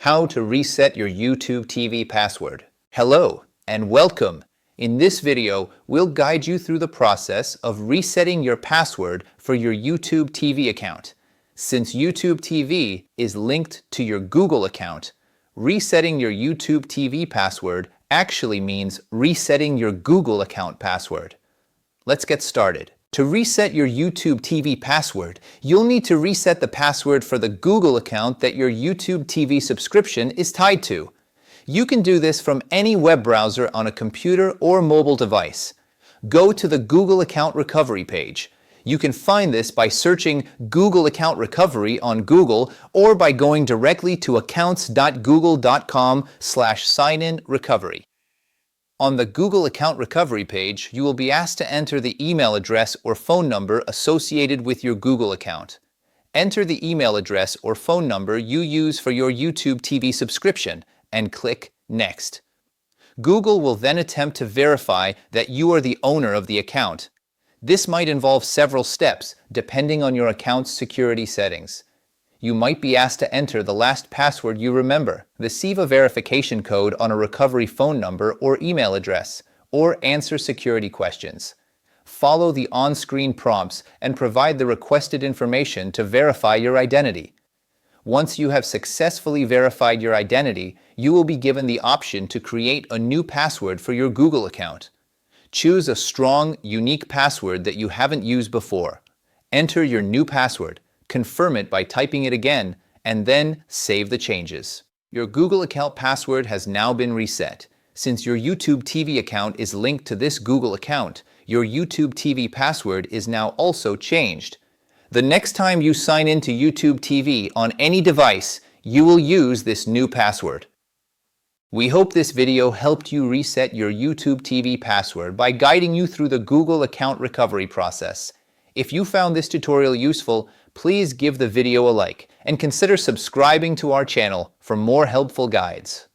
How to reset your YouTube TV password. Hello and welcome. In this video, we'll guide you through the process of resetting your password for your YouTube TV account. Since YouTube TV is linked to your Google account, resetting your YouTube TV password actually means resetting your Google account password. Let's get started. To reset your YouTube TV password, you'll need to reset the password for the Google account that your YouTube TV subscription is tied to. You can do this from any web browser on a computer or mobile device. Go to the Google Account Recovery page. You can find this by searching Google Account Recovery on Google or by going directly to accounts.google.com/signinrecovery. On the Google Account Recovery page, you will be asked to enter the email address or phone number associated with your Google account. Enter the email address or phone number you use for your YouTube TV subscription and click Next. Google will then attempt to verify that you are the owner of the account. This might involve several steps, depending on your account's security settings. You might be asked to enter the last password you remember, receive a verification code on a recovery phone number or email address, or answer security questions. Follow the on-screen prompts and provide the requested information to verify your identity. Once you have successfully verified your identity, you will be given the option to create a new password for your Google account. Choose a strong, unique password that you haven't used before. Enter your new password. Confirm it by typing it again, and then save the changes. Your Google account password has now been reset. Since your YouTube TV account is linked to this Google account, your YouTube TV password is now also changed. The next time you sign into YouTube TV on any device, you will use this new password. We hope this video helped you reset your YouTube TV password by guiding you through the Google account recovery process. If you found this tutorial useful, please give the video a like and consider subscribing to our channel for more helpful guides.